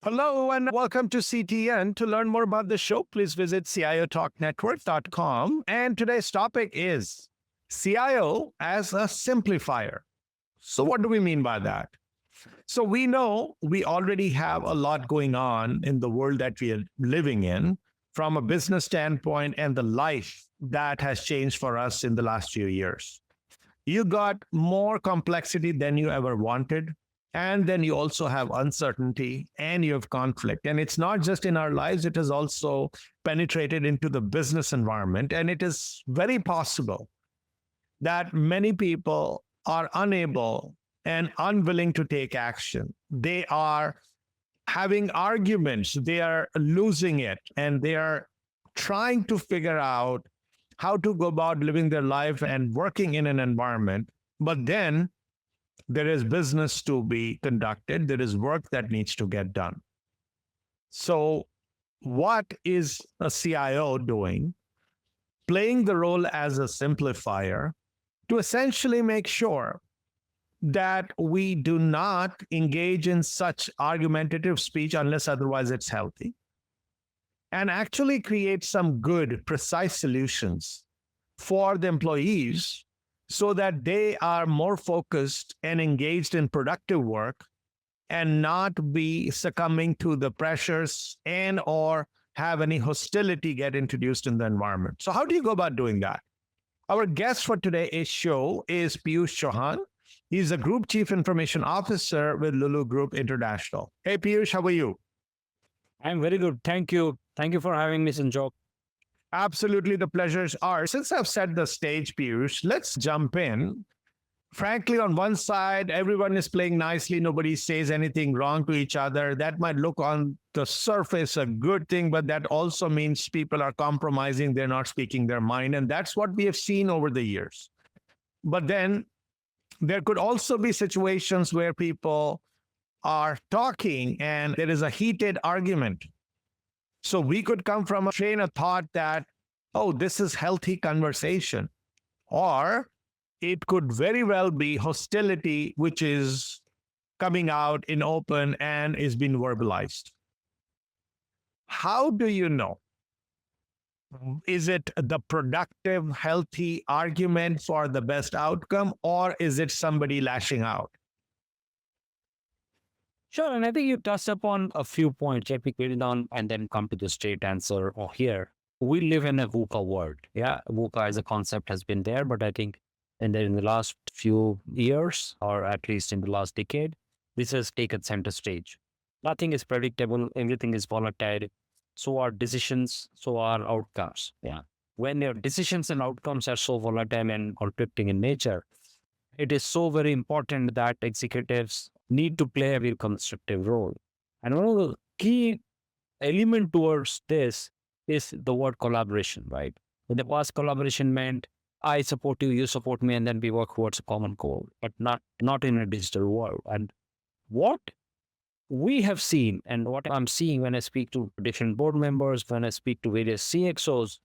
Hello and welcome to CTN. To learn more about the show, please visit CIOTalkNetwork.com. And today's topic is CIO as a simplifier. So what do we mean by that? So we know we already have a lot going on in the world that we are living in from a business standpoint and the life that has changed for us in the last few years. You got more complexity than you ever wanted. And then you also have uncertainty and you have conflict. And it's not just in our lives, it has also penetrated into the business environment. And it is very possible that many people are unable and unwilling to take action. They are having arguments, they are losing it, and they are trying to figure out how to go about living their life and working in an environment. But then there is business to be conducted. There is work that needs to get done. So what is a CIO doing? Playing the role as a simplifier to essentially make sure that we do not engage in such argumentative speech unless otherwise it's healthy, and actually create some good, precise solutions for the employees so that they are more focused and engaged in productive work and not be succumbing to the pressures and or have any hostility get introduced in the environment. So how do you go about doing that? Our guest for today's show is Piyush Chowhan. He's a Group Chief Information Officer with Lulu Group International. Hey, Piyush, how are you? I'm very good. Thank you. Thank you for having me, Sanjog. Absolutely, the pleasures are. Since I've set the stage, Piyush, let's jump in. Frankly, on one side, everyone is playing nicely. Nobody says anything wrong to each other. That might look on the surface a good thing, but that also means people are compromising. They're not speaking their mind. And that's what we have seen over the years. But then there could also be situations where people are talking and there is a heated argument. So we could come from a train of thought that, oh, this is healthy conversation. Or it could very well be hostility, which is coming out in open and is being verbalized. How do you know? Is it the productive, healthy argument for the best outcome, or is it somebody lashing out? Sure. And I think you touched upon a few points. Let me get it down and then come to the straight answer here. We live in a VUCA world. Yeah. VUCA as a concept has been there, but I think in the last few years, or at least in the last decade, this has taken center stage. Nothing is predictable. Everything is volatile. So are decisions, so are outcomes. Yeah. When your decisions and outcomes are so volatile and conflicting in nature, it is so very important that executives need to play a very constructive role. And one of the key element towards this is the word collaboration, right? In the past, collaboration meant I support you, you support me, and then we work towards a common goal, but not in a digital world. And what we have seen and what I'm seeing when I speak to different board members, when I speak to various CXOs,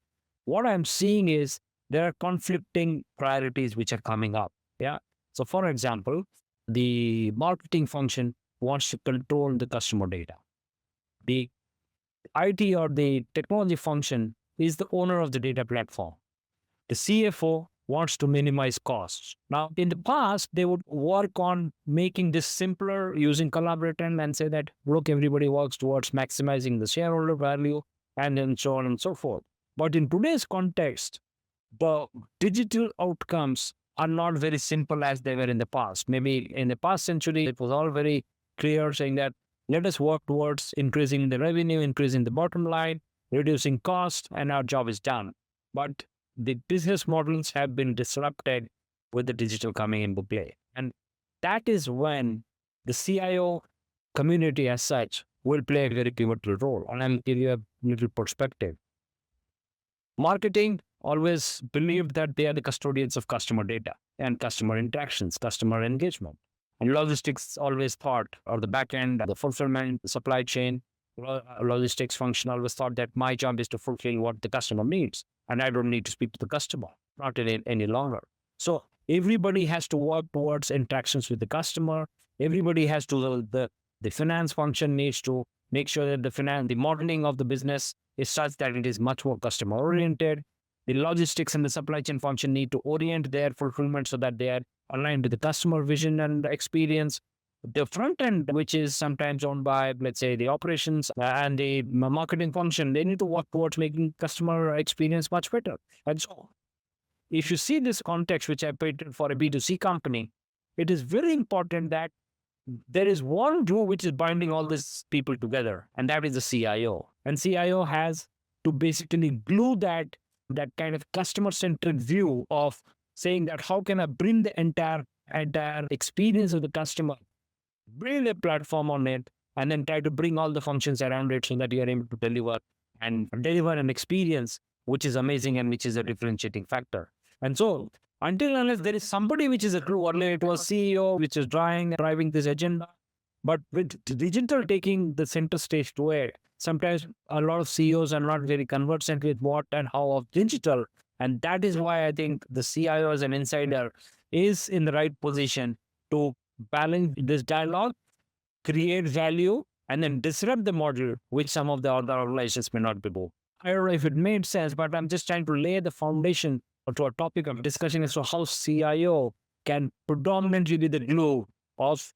what I'm seeing is there are conflicting priorities which are coming up. Yeah. So for example, the marketing function wants to control the customer data. The IT or the technology function is the owner of the data platform. The CFO wants to minimize costs. Now, in the past, they would work on making this simpler using collaboration and say that, look, everybody works towards maximizing the shareholder value and then so on and so forth. But in today's context, the digital outcomes are not very simple as they were in the past. Maybe in the past century, it was all very clear saying that let us work towards increasing the revenue, increasing the bottom line, reducing cost, and our job is done. But the business models have been disrupted with the digital coming into play. And that is when the CIO community as such will play a very pivotal role. And I'll give you a little perspective. Marketing always believed that they are the custodians of customer data and customer interactions, customer engagement. And logistics always thought, or the back end, the fulfillment, the supply chain, logistics function always thought that my job is to fulfill what the customer needs. And I don't need to speak to the customer, not any longer. So everybody has to work towards interactions with the customer. Everybody has to, the finance function needs to make sure that the modeling of the business is such that it is much more customer oriented. The logistics and the supply chain function need to orient their fulfillment so that they are aligned to the customer vision and experience. The front end, which is sometimes owned by, let's say, the operations and the marketing function, they need to work towards making customer experience much better. And so, if you see this context, which I painted for a B2C company, it is very important that there is one glue which is binding all these people together, and that is the CIO. And CIO has to basically glue that kind of customer-centric view of saying that how can I bring the entire experience of the customer, build a platform on it, and then try to bring all the functions around it so that you are able to deliver an experience which is amazing and which is a differentiating factor. And so, until unless there is somebody which is a true, earlier it was CEO which is driving this agenda, but with digital taking the center stage to it, sometimes a lot of CEOs are not very conversant with what and how of digital. And that is why I think the CIO as an insider is in the right position to balance this dialogue, create value, and then disrupt the model, which some of the other organizations may not be able. I don't know if it made sense, but I'm just trying to lay the foundation to a topic of discussion as to how CIO can predominantly be the glue of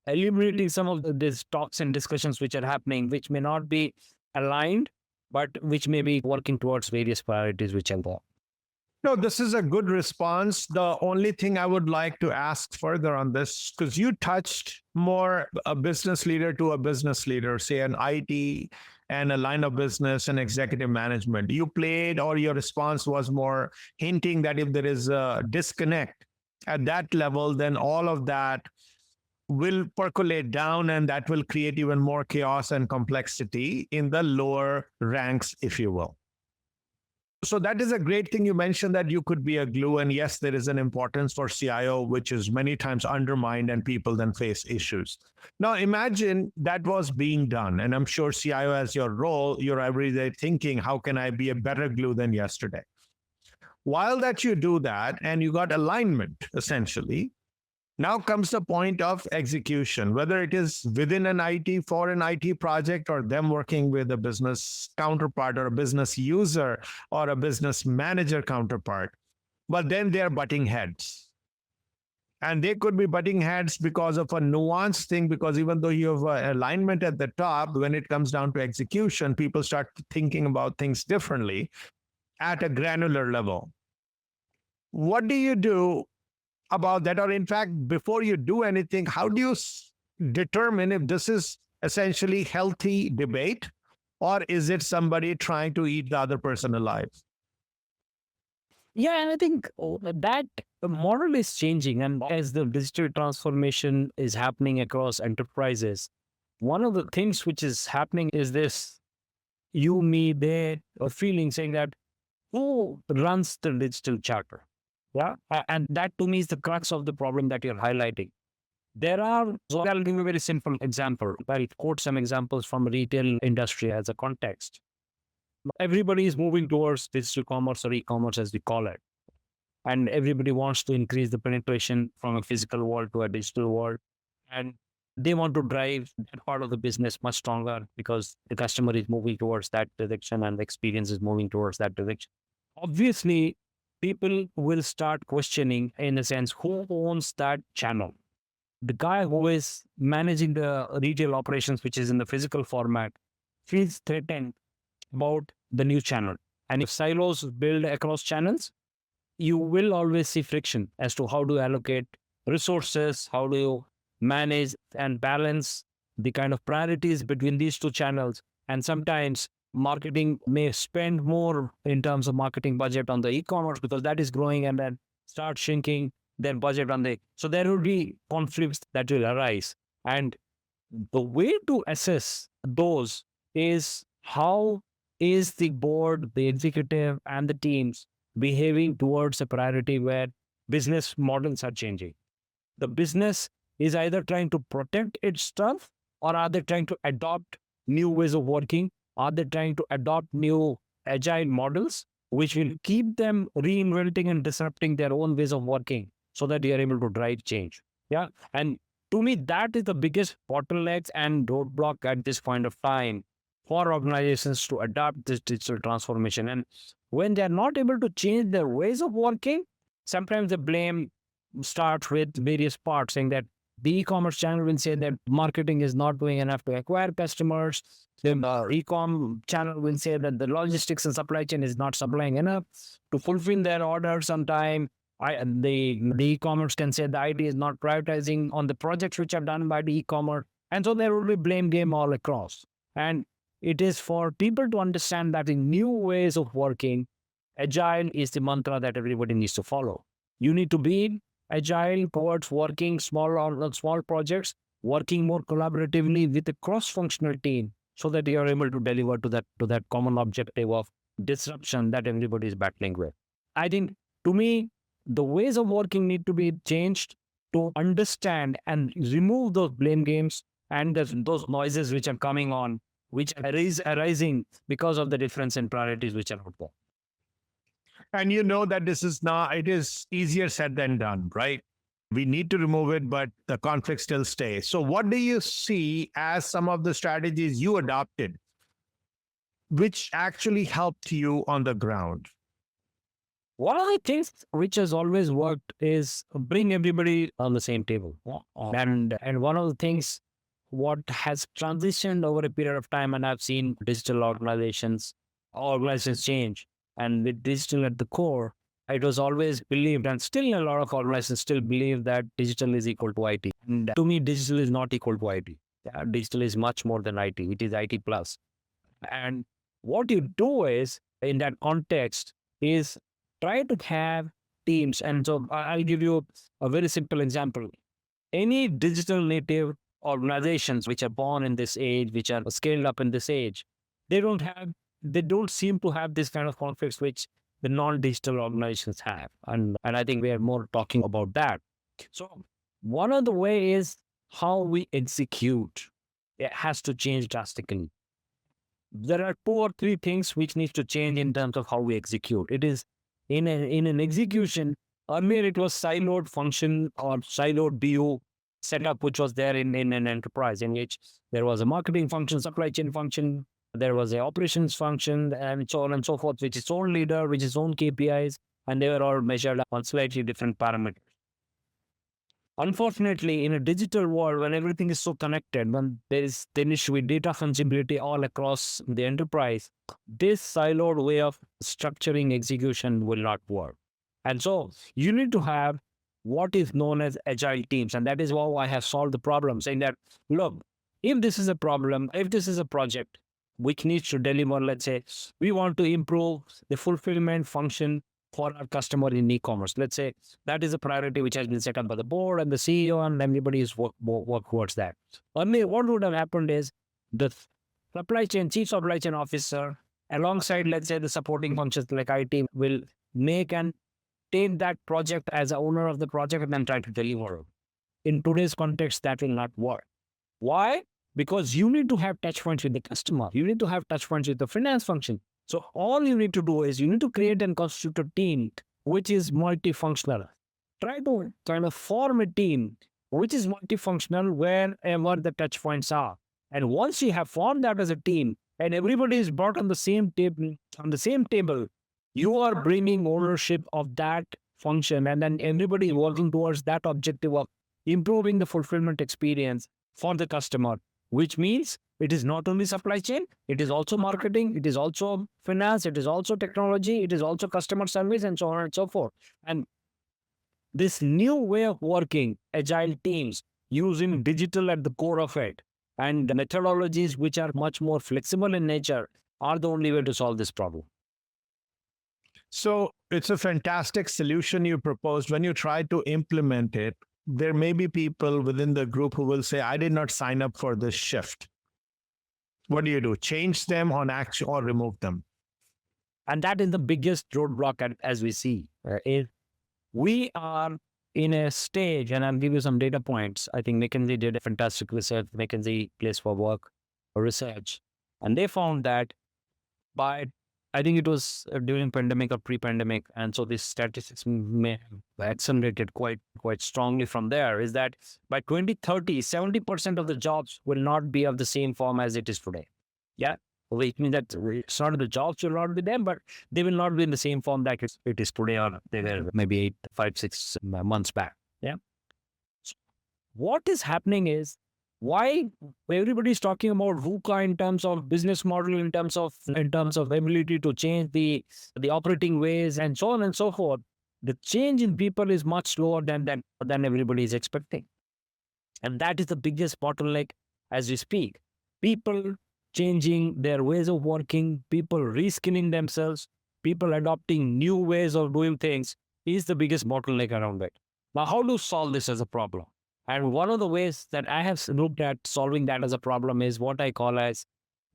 eliminating some of these talks and discussions which are happening, which may not be aligned, but which may be working towards various priorities which are there. No, this is a good response. The only thing I would like to ask further on this, because you touched more a business leader to a business leader, say an IT and a line of business and executive management. You played, or your response was more hinting that if there is a disconnect at that level, then all of that will percolate down and that will create even more chaos and complexity in the lower ranks, if you will. So that is a great thing you mentioned, that you could be a glue. And yes, there is an importance for CIO, which is many times undermined and people then face issues. Now imagine that was being done. And I'm sure CIO as your role, you're every day thinking, how can I be a better glue than yesterday? While that you do that and you got alignment, essentially, now comes the point of execution, whether it is within an IT for an IT project or them working with a business counterpart or a business user or a business manager counterpart. But then they're butting heads. And they could be butting heads because of a nuanced thing, because even though you have alignment at the top, when it comes down to execution, people start thinking about things differently at a granular level. What do you do about that? Or in fact, before you do anything, how do you determine if this is essentially healthy debate, or is it somebody trying to eat the other person alive? Yeah, and I think that the model is changing. And as the digital transformation is happening across enterprises, one of the things which is happening is this you, me, they, or feeling saying that who runs the digital charter? Yeah. And that to me is the crux of the problem that you're highlighting. So I'll give you a very simple example. I'll quote some examples from retail industry as a context. Everybody is moving towards digital commerce or e-commerce as we call it. And everybody wants to increase the penetration from a physical world to a digital world. And they want to drive that part of the business much stronger because the customer is moving towards that direction and the experience is moving towards that direction. Obviously, people will start questioning, in a sense, who owns that channel. The guy who is managing the retail operations, which is in the physical format, feels threatened about the new channel. And if silos build across channels, you will always see friction as to how to allocate resources, how do you manage and balance the kind of priorities between these two channels. And sometimes marketing may spend more in terms of marketing budget on the e-commerce because that is growing, and then start shrinking their budget on the. So there will be conflicts that will arise. And the way to assess those is how is the board, the executive, and the teams behaving towards a priority where business models are changing. The business is either trying to protect its stuff, or are they trying to adopt new ways of working? Are they trying to adopt new agile models, which will keep them reinventing and disrupting their own ways of working so that they are able to drive change? Yeah. And to me, that is the biggest bottleneck and roadblock at this point of time for organizations to adopt this digital transformation. And when they're not able to change their ways of working, sometimes the blame starts with various parts, saying that the e-commerce channel will say that marketing is not doing enough to acquire customers. The e-com channel will say that the logistics and supply chain is not supplying enough to fulfill their orders on time. The e-commerce can say the IT is not prioritizing on the projects which are done by the e-commerce. And so there will be blame game all across. And it is for people to understand that in new ways of working, Agile is the mantra that everybody needs to follow. You need to be agile towards working small projects, working more collaboratively with a cross-functional team, so that you are able to deliver to that common objective of disruption that everybody is battling with. I think, to me, the ways of working need to be changed to understand and remove those blame games and those noises which are coming on, which are arising because of the difference in priorities which are out there. And you know that it is easier said than done, right? We need to remove it, but the conflict still stays. So what do you see as some of the strategies you adopted, which actually helped you on the ground? One of the things which has always worked is bring everybody on the same table. And one of the things what has transitioned over a period of time, and I've seen digital organizations change, and with digital at the core, it was always believed, and still a lot of organizations still believe that digital is equal to IT. And to me, digital is not equal to IT. Yeah, digital is much more than IT. It is IT plus. And what you do is, in that context, is try to have teams. And so I'll give you a very simple example. Any digital native organizations which are born in this age, which are scaled up in this age, they don't seem to have this kind of conflicts which the non-digital organizations have. And I think we are more talking about that. So one of the way is how we execute. It has to change drastically. There are 2 or 3 things which needs to change in terms of how we execute. It is in an execution. Earlier it was siloed function or siloed BU setup, which was there in an enterprise, in which there was a marketing function, supply chain function, there was a operations function, and so on and so forth, which is own leader, which is own KPIs, and they were all measured on slightly different parameters. Unfortunately, in a digital world, when everything is so connected, when there needs to be data fungibility all across the enterprise, this siloed way of structuring execution will not work. And so you need to have what is known as agile teams. And that is how I have solved the problem, saying that, look, if this is a problem, if this is a project which needs to deliver, let's say, we want to improve the fulfillment function for our customer in e-commerce. Let's say that is a priority which has been set up by the board and the CEO, and everybody is work towards that. Only what would have happened is the chief supply chain officer, alongside, let's say, the supporting functions like IT, will make and take that project as a owner of the project and then try to deliver. In today's context, that will not work. Why? Because you need to have touch points with the customer. You need to have touch points with the finance function. So all you need to do is you need to create and constitute a team which is multifunctional. Try to kind of form a team which is multifunctional wherever the touch points are. And once you have formed that as a team and everybody is brought on the same table, you are bringing ownership of that function, and then everybody is working towards that objective of improving the fulfillment experience for the customer, which means it is not only supply chain, it is also marketing, it is also finance, it is also technology, it is also customer service, and so on and so forth. And this new way of working, agile teams, using digital at the core of it, and the methodologies which are much more flexible in nature, are the only way to solve this problem. So it's a fantastic solution you proposed. When you try to implement it, there may be people within the group who will say, I did not sign up for this shift. What do? Change them on action or remove them? And that is the biggest roadblock as we see. We are in a stage, and I'll give you some data points. I think McKinsey did a fantastic research, McKinsey Place for Work research, and they found that by I think it was during pandemic or pre-pandemic, and so these statistics may have accelerated quite strongly from there. Is that by 2030, 70% of the jobs will not be of the same form as it is today. Yeah, which means that it's not the jobs will not be them, but they will not be in the same form that it is today, or they were maybe 8, 5, 6 months back. Yeah. So what is happening is, why everybody's talking about VUCA in terms of business model, in terms of ability to change the operating ways and so on and so forth. The change in people is much slower than everybody is expecting, and that is the biggest bottleneck as we speak. People changing their ways of working, people reskilling themselves, people adopting new ways of doing things is the biggest bottleneck around it. Now, how to solve this as a problem? And one of the ways that I have looked at solving that as a problem is what I call as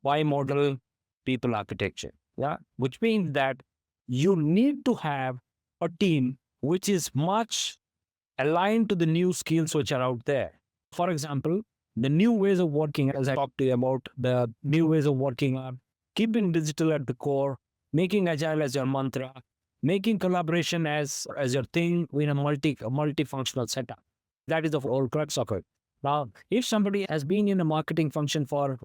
bimodal people architecture. Yeah, which means that you need to have a team which is much aligned to the new skills which are out there. For example, the new ways of working, as I talked to you about, the new ways of working are keeping digital at the core, making agile as your mantra, making collaboration as your thing in a multifunctional setup. That is the whole crux of it. Now, if somebody has been in a marketing function for,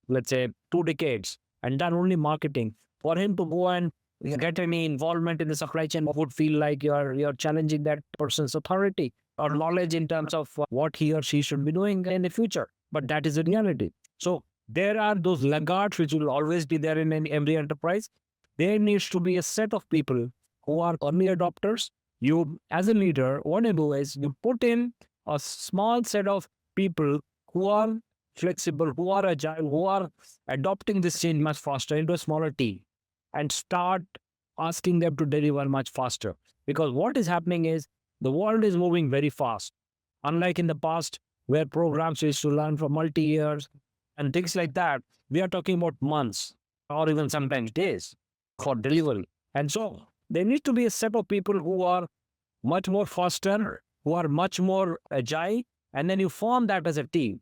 let's say, 2 decades and done only marketing, for him to go and get any involvement in the supply chain would feel like you're challenging that person's authority or knowledge in terms of what he or she should be doing in the future. But that is the reality. So there are those laggards which will always be there in every enterprise. There needs to be a set of people who are early adopters. You, as a leader, what you do is you put in a small set of people who are flexible, who are agile, who are adopting this change much faster into a smaller team, and start asking them to deliver much faster. Because what is happening is the world is moving very fast. Unlike in the past, where programs used to learn for multi-years and things like that, we are talking about months or even sometimes days for delivery. And so there needs to be a set of people who are much more faster, who are much more agile, and then you form that as a team.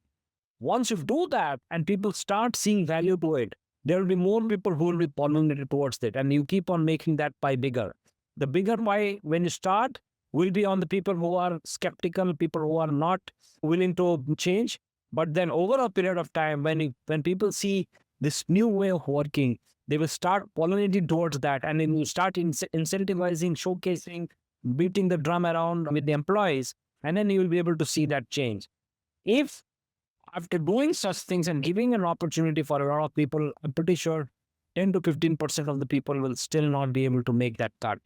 Once you do that and people start seeing value to it, there will be more people who will be pollinated towards it, and you keep on making that pie bigger. The bigger pie, when you start, will be on the people who are skeptical, people who are not willing to change. But then over a period of time, when people see this new way of working, they will start pollinating towards that, and then you start incentivizing, showcasing, beating the drum around with the employees, and then you will be able to see that change. If after doing such things and giving an opportunity for a lot of people, I'm pretty sure 10 to 15% of the people will still not be able to make that cut.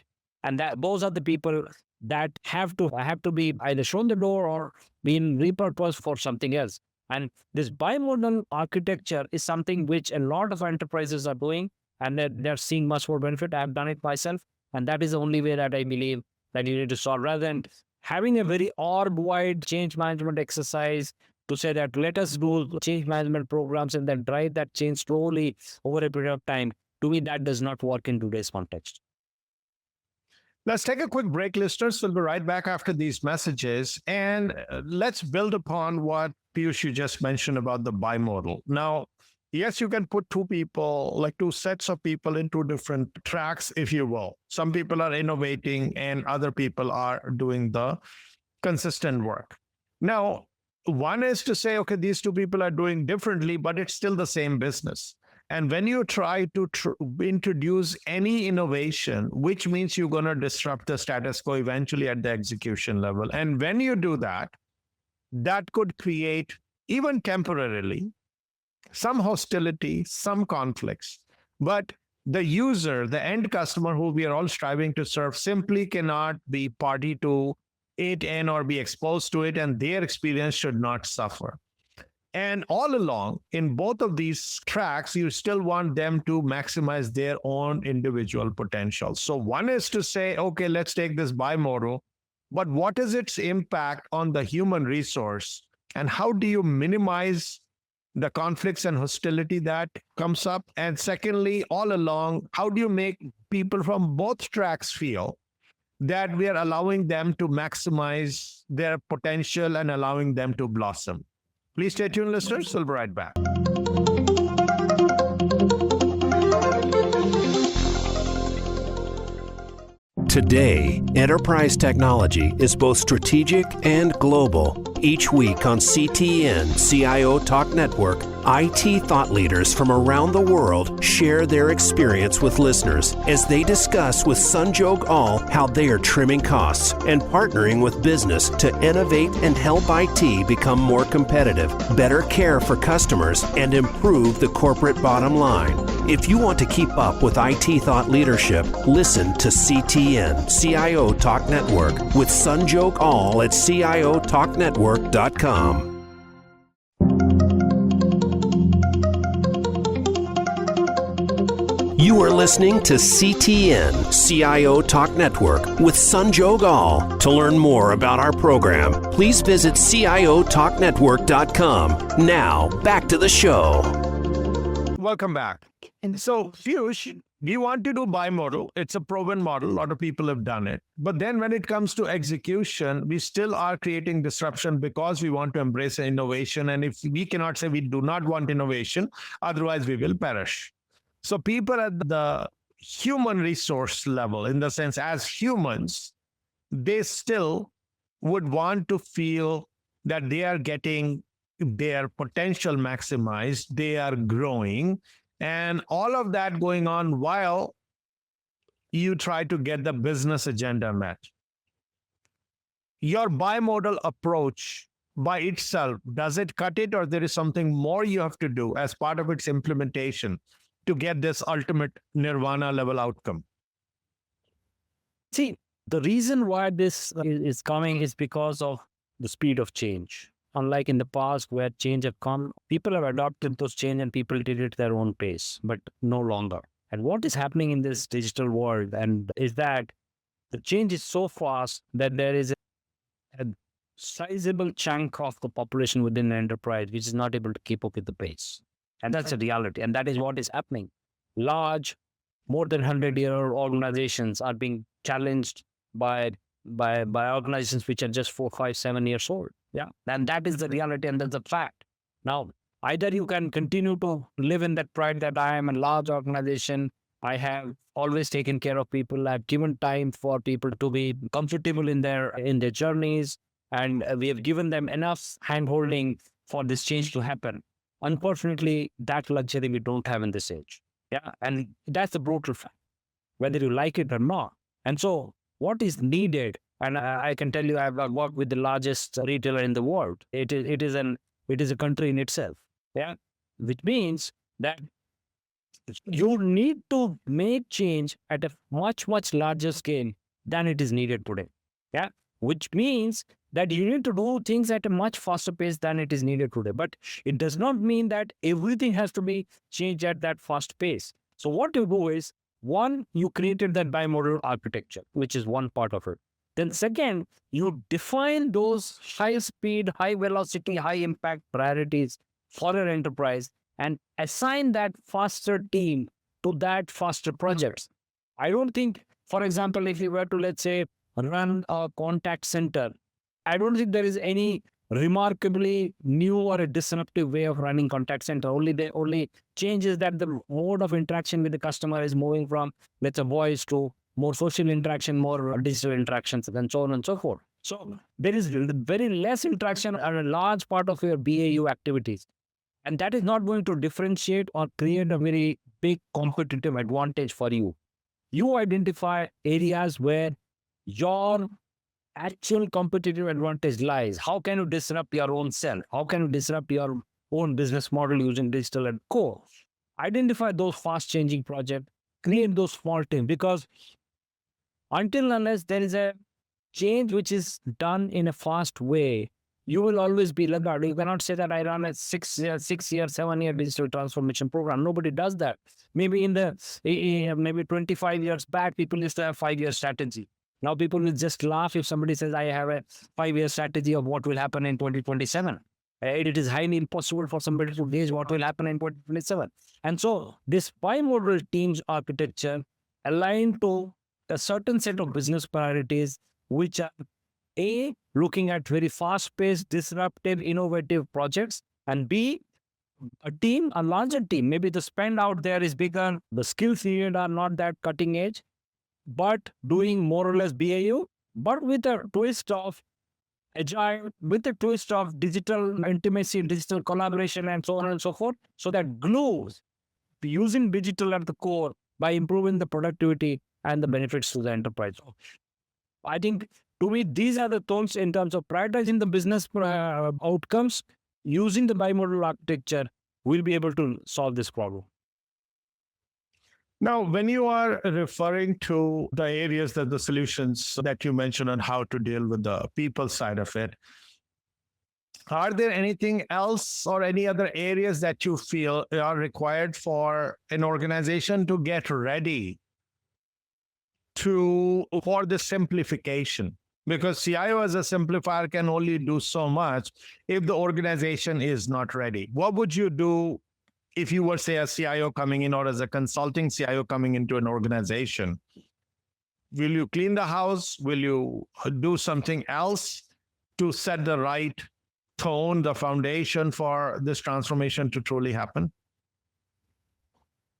And those are the people that have to be either shown the door or being repurposed for something else. And this bimodal architecture is something which a lot of enterprises are doing, and they're seeing much more benefit. I've done it myself, and that is the only way that I believe that you need to solve, rather than having a very org-wide change management exercise to say that let us do change management programs and then drive that change slowly over a period of time. To me, that does not work in today's context. Let's take a quick break, listeners. We'll be right back after these messages. And let's build upon what Piyush, you just mentioned about the bimodal. Now, yes, you can put two sets of people in 2 different tracks, if you will. Some people are innovating and other people are doing the consistent work. Now, one is to say, okay, these 2 people are doing differently, but it's still the same business. And when you try to introduce any innovation, which means you're going to disrupt the status quo eventually at the execution level. And when you do that, that could create, even temporarily, some hostility, some conflicts. But the user, the end customer who we are all striving to serve, simply cannot be party to it and or be exposed to it, and their experience should not suffer. And all along, in both of these tracks, you still want them to maximize their own individual potential. So one is to say, okay, let's take this bimodal, but what is its impact on the human resource? And how do you minimize the conflicts and hostility that comes up? And secondly, all along, how do you make people from both tracks feel that we are allowing them to maximize their potential and allowing them to blossom? Please stay tuned, listeners. We'll be right back. Today, enterprise technology is both strategic and global. Each week on CTN, CIO Talk Network, IT thought leaders from around the world share their experience with listeners as they discuss with Sanjog Aul how they are trimming costs and partnering with business to innovate and help IT become more competitive, better care for customers, and improve the corporate bottom line. If you want to keep up with IT thought leadership, listen to CTN, CIO Talk Network, with Sanjog Aul at CIOTalkNetwork.com. You are listening to CTN, CIO Talk Network, with Sanjog Aul. To learn more about our program, please visit CIOTalkNetwork.com. Now, back to the show. Welcome back. And so, Piyush, we want to do bimodal. It's a proven model. A lot of people have done it. But then when it comes to execution, we still are creating disruption because we want to embrace innovation. And if we cannot say we do not want innovation, otherwise we will perish. So people at the human resource level, in the sense as humans, they still would want to feel that they are getting their potential maximized, they are growing, and all of that going on while you try to get the business agenda met. Your bimodal approach by itself, does it cut it, or there is something more you have to do as part of its implementation to get this ultimate nirvana level outcome? See, the reason why this is coming is because of the speed of change. Unlike in the past where change have come, people have adopted those change and people did it at their own pace, but no longer. And what is happening in this digital world and is that the change is so fast that there is a sizable chunk of the population within the enterprise which is not able to keep up with the pace. And that's a reality. And that is what is happening. Large, more than 100-year organizations are being challenged by organizations which are just 4, 5, 7 years old. Yeah. And that is the reality and that's the fact. Now, either you can continue to live in that pride that I am a large organization, I have always taken care of people, I've given time for people to be comfortable in their journeys, and we have given them enough hand-holding for this change to happen. Unfortunately, that luxury we don't have in this age. Yeah. And that's the brutal fact, whether you like it or not. And so what is needed, and I can tell you, I've worked with the largest retailer in the world. It is a country in itself. Yeah. Which means that you need to make change at a much, much larger scale than it is needed today. Yeah. Which means that you need to do things at a much faster pace than it is needed today. But it does not mean that everything has to be changed at that fast pace. So what you do is, one, you created that bimodal architecture, which is one part of it. Then second, you define those high speed, high velocity, high impact priorities for your enterprise and assign that faster team to that faster projects. I don't think, for example, if you were to, let's say, run a contact center, I don't think there is any remarkably new or a disruptive way of running contact center. The only change is that the mode of interaction with the customer is moving from, let's say, voice to more social interaction, more digital interactions, and so on and so forth. So there is very less interaction and a large part of your BAU activities. And that is not going to differentiate or create a very big competitive advantage for you. You identify areas where your actual competitive advantage lies. How can you disrupt your own self? How can you disrupt your own business model using digital and core? Identify those fast changing projects, create those small teams, because until unless there is a change which is done in a fast way, you will always be laggard. You cannot say that I run a 6-year, 7-year digital transformation program. Nobody does that. Maybe maybe 25 years back, people used to have 5-year strategy. Now people will just laugh if somebody says, I have a 5-year strategy of what will happen in 2027. It is highly impossible for somebody to gauge what will happen in 2027. And so this bimodal teams architecture aligned to a certain set of business priorities, which are A, looking at very fast-paced, disruptive, innovative projects, and B, a larger team. Maybe the spend out there is bigger, the skills needed are not that cutting edge, but doing more or less BAU, but with a twist of agile, with a twist of digital intimacy, digital collaboration, and so on and so forth. So that glues using digital at the core by improving the productivity and the benefits to the enterprise. I think to me, these are the things in terms of prioritizing the business outcomes using the bimodal architecture, we'll be able to solve this problem. Now, when you are referring to the areas that the solutions that you mentioned on how to deal with the people side of it, are there anything else or any other areas that you feel are required for an organization to get ready for the simplification? Because CIO as a simplifier can only do so much if the organization is not ready. What would you do if you were, say, a CIO coming in or as a consulting CIO coming into an organization? Will you clean the house? Will you do something else to set the right tone, the foundation for this transformation to truly happen?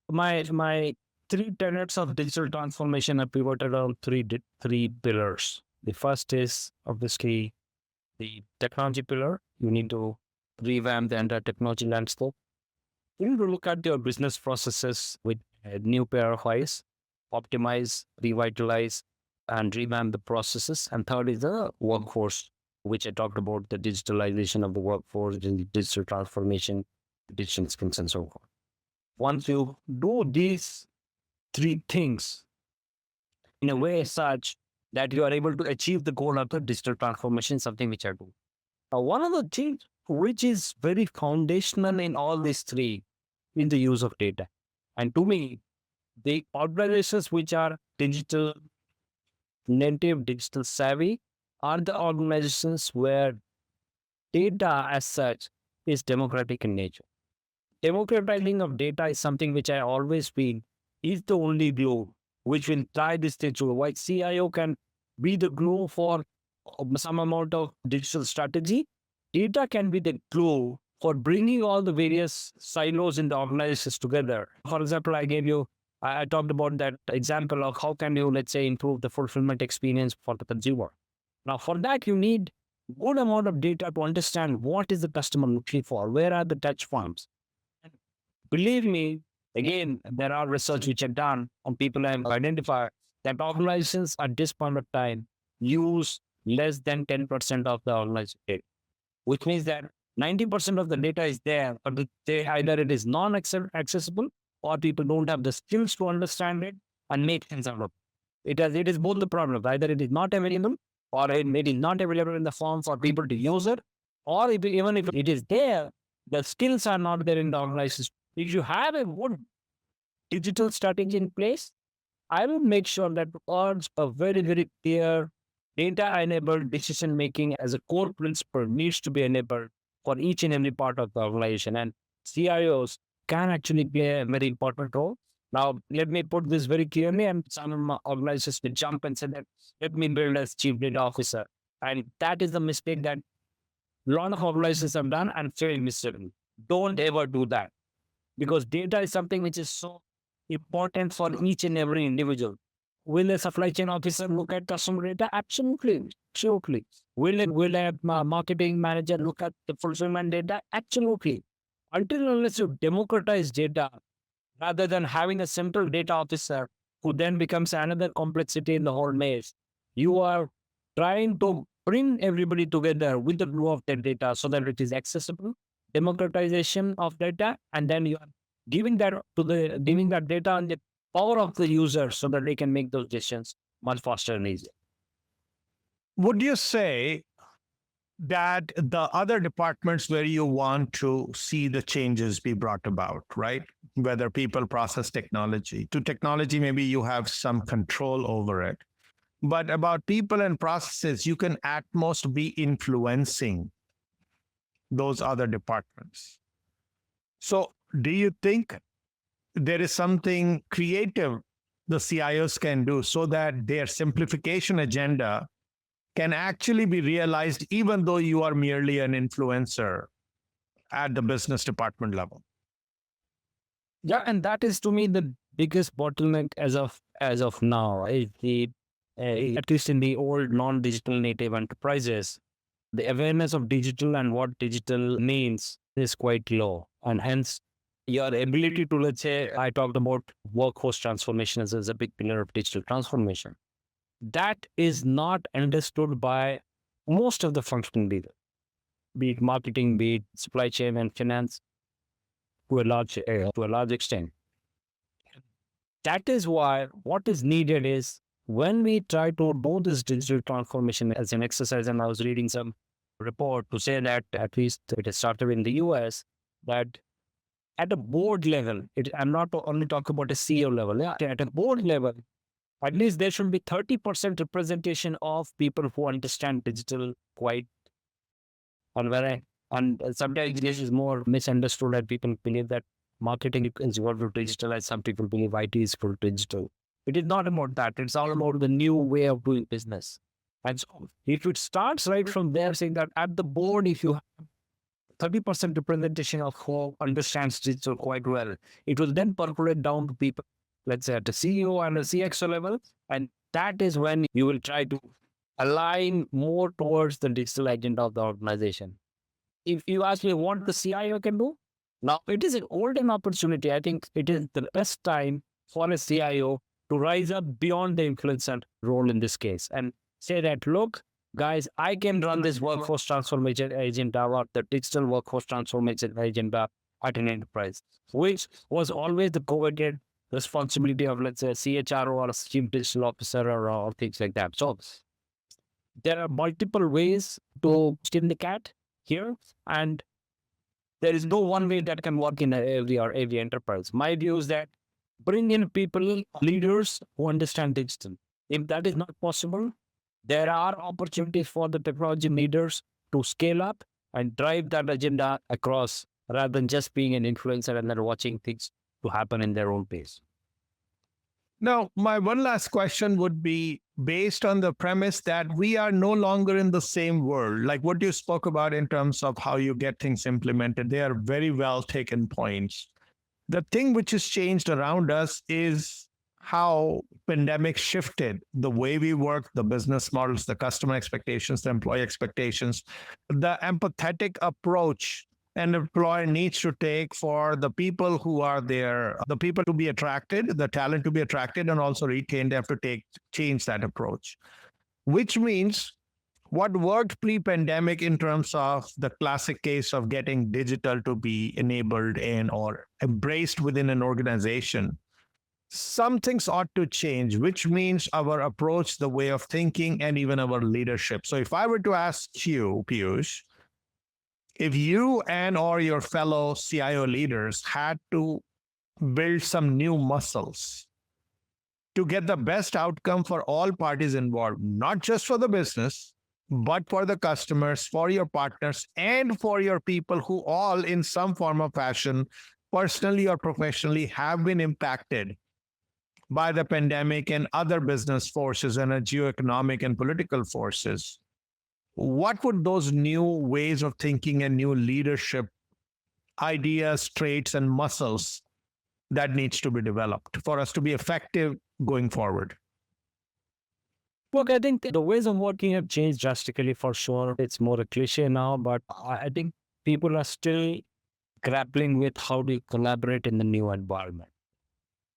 My three tenets of digital transformation are pivoted around three pillars. The first is obviously the technology pillar. You need to revamp the entire technology landscape. You need to look at your business processes with a new pair of eyes, optimize, revitalize, and revamp the processes. And third is the workforce, which I talked about, the digitalization of the workforce, the digital transformation, digital skills, and so on. Once you do these three things in a way such that you are able to achieve the goal of the digital transformation, something which I do. One of the things which is very foundational in all these three is the use of data. And to me, the organizations which are digital native, digital savvy are the organizations where data as such is democratic in nature. Democratizing of data is something which I always feel is the only glue which will tie this thing through. Why CIO can be the glue for some amount of digital strategy, data can be the glue for bringing all the various silos in the organizations together. For example, I talked about that example of how can you, let's say, improve the fulfillment experience for the consumer. Now, for that, you need good amount of data to understand what is the customer looking for, where are the touch points. Believe me, again, there are research which are done on people have identified that organizations at this point of time use less than 10% of the organization data, which means that 90% of the data is there, but either it is non-accessible or people don't have the skills to understand it and make sense out of it. It is both the problems. Either it is not available or it is not available in the form for people to use it, or even if it is there, the skills are not there in the organization. If you have a good digital strategy in place, I will make sure that earns a very, very clear data-enabled decision-making as a core principle needs to be enabled for each and every part of the organization. And CIOs can actually play a very important role. Now, let me put this very clearly, and some organizations will jump and say that, let me build as chief data officer. And that is the mistake that a lot of organizations have done and failed miserably. Don't ever do that. Because data is something which is so important for each and every individual. Will a supply chain officer look at customer data? Absolutely. Absolutely. Will a marketing manager look at the fulfillment data? Absolutely. Until unless you democratize data, rather than having a central data officer who then becomes another complexity in the whole maze, you are trying to bring everybody together with the glue of their data so that it is accessible, democratization of data, and then you are giving that data on the power of the user so that they can make those decisions much faster and easier. Would you say that the other departments where you want to see the changes be brought about, right? Whether people, process, technology. To technology, maybe you have some control over it. But about people and processes, you can at most be influencing those other departments. So do you think there is something creative the CIOs can do so that their simplification agenda can actually be realized even though you are merely an influencer at the business department level? Yeah, and that is to me the biggest bottleneck as of now is at least in the old non-digital native enterprises, the awareness of digital and what digital means is quite low. And hence, your ability to, let's say, I talked about workforce transformation as a big pillar of digital transformation. That is not understood by most of the functional leaders, be it marketing, be it supply chain and finance, to a large extent. That is why what is needed is when we try to do this digital transformation as an exercise, and I was reading some report to say that at least it has started in the US, that at a board level, I'm not only talking about a CEO level, yeah, at a board level, at least there should be 30% representation of people who understand digital quite on where and sometimes this is more misunderstood and people believe that marketing is equal to digital and some people believe IT is equal to digital. It is not about that. It's all about the new way of doing business. And so if it starts right from there saying that at the board, if you have 30% representation of who understands digital quite well, it will then percolate down to people, let's say at the CEO and the CXO level. And that is when you will try to align more towards the digital agenda of the organization. If you ask me what the CIO can do, now it is an golden opportunity. I think it is the best time for a CIO to rise up beyond the influencer role in this case and say that, look, guys, I can run this workforce transformation agenda or the digital workforce transformation agenda at an enterprise, which was always the coveted responsibility of, let's say, a CHRO or a chief digital officer or things like that. So there are multiple ways to skin the cat here, and there is no one way that can work in every enterprise. My view is that bring in people, leaders who understand digital. If that is not possible, there are opportunities for the technology leaders to scale up and drive that agenda across rather than just being an influencer and then watching things to happen in their own pace. Now, my one last question would be based on the premise that we are no longer in the same world. Like what you spoke about in terms of how you get things implemented, they are very well taken points. The thing which has changed around us is how pandemic shifted the way we work, the business models, the customer expectations, the employee expectations, the empathetic approach an employer needs to take for the people who are there, the people to be attracted, the talent to be attracted and also retained. They have to change that approach, which means what worked pre-pandemic in terms of the classic case of getting digital to be enabled and or embraced within an organization, some things ought to change, which means our approach, the way of thinking, and even our leadership. So if I were to ask you, Piyush, if you and or your fellow CIO leaders had to build some new muscles to get the best outcome for all parties involved, not just for the business, but for the customers, for your partners, and for your people who all in some form or fashion, personally or professionally, have been impacted by the pandemic and other business forces and geoeconomic and political forces, what would those new ways of thinking and new leadership ideas, traits, and muscles that needs to be developed for us to be effective going forward? Look, I think the ways of working have changed drastically for sure. It's more a cliche now, but I think people are still grappling with how do you collaborate in the new environment.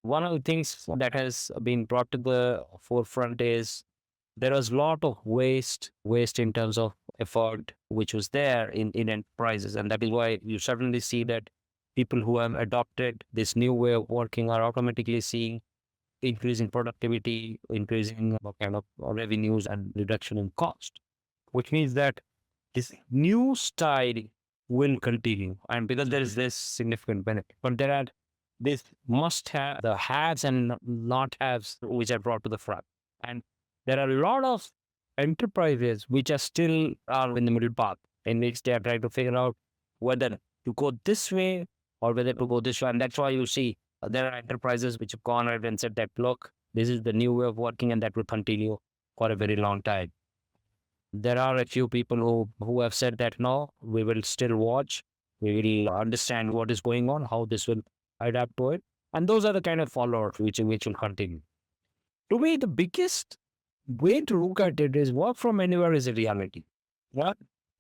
One of the things that has been brought to the forefront is there was a lot of waste in terms of effort, which was there in enterprises. And that is why you suddenly see that people who have adopted this new way of working are automatically seeing increasing productivity, increasing kind of revenues and reduction in cost, which means that this new style will continue. And because there is this significant benefit, but there are this must have the haves and not haves, which are brought to the front. And there are a lot of enterprises which are still are in the middle path in which they are trying to figure out whether to go this way or whether to go this way. And that's why you see there are enterprises which have gone ahead and said that, look, this is the new way of working and that will continue for a very long time. There are a few people who have said that, no, we will still watch. We will understand what is going on, how this will adapt to it. And those are the kind of followers which will continue. To me, the biggest way to look at it is work from anywhere is a reality. Yeah.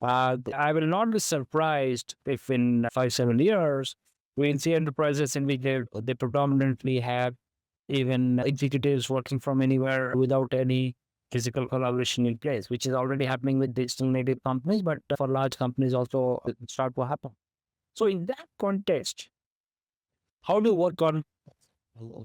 I will not be surprised if in 5-7 years we will see enterprises in which they predominantly have even executives working from anywhere without any physical collaboration in place, which is already happening with digital native companies, but for large companies also start to happen. So in that context, how do you work on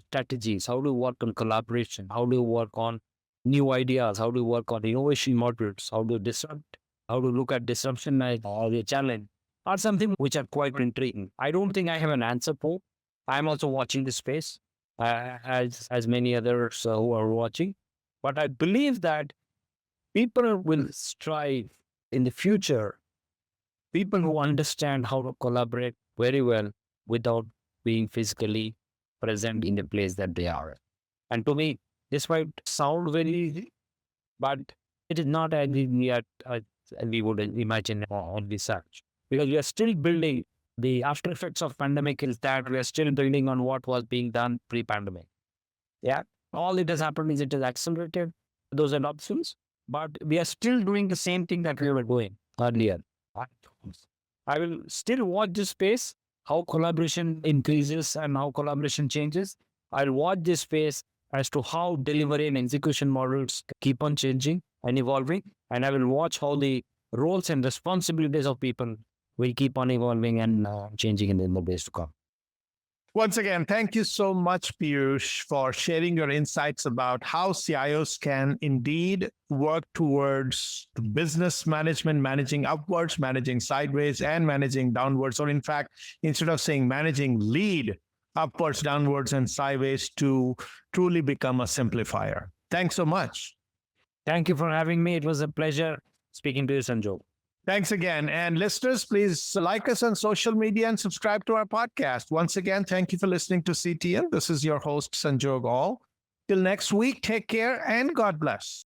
strategies? How do you work on collaboration? How do you work on new ideas? How do you work on innovation models? How do you disrupt? How to look at disruption as a challenge are something which are quite intriguing. I don't think I have an answer for. I'm also watching the space as many others who are watching. But I believe that people will strive in the future, people who understand how to collaborate very well without being physically present in the place that they are. And to me, this might sound very easy, but it is not as easy as we would imagine on research. Because we are still building the after effects of pandemic is that we are still building on what was being done pre-pandemic. Yeah. All it has happened is it has accelerated those adoptions, but we are still doing the same thing that we were doing earlier. I will still watch this space, how collaboration increases and how collaboration changes. I'll watch this space as to how delivery and execution models keep on changing and evolving. And I will watch how the roles and responsibilities of people will keep on evolving and changing in the days to come. Once again, thank you so much, Piyush, for sharing your insights about how CIOs can indeed work towards business management, managing upwards, managing sideways, and managing downwards. Or in fact, instead of saying managing, lead upwards, downwards, and sideways to truly become a simplifier. Thanks so much. Thank you for having me. It was a pleasure speaking to you, Sanjog. Thanks again. And listeners, please like us on social media and subscribe to our podcast. Once again, thank you for listening to CTN. This is your host, Sanjog Aul. Till next week, take care and God bless.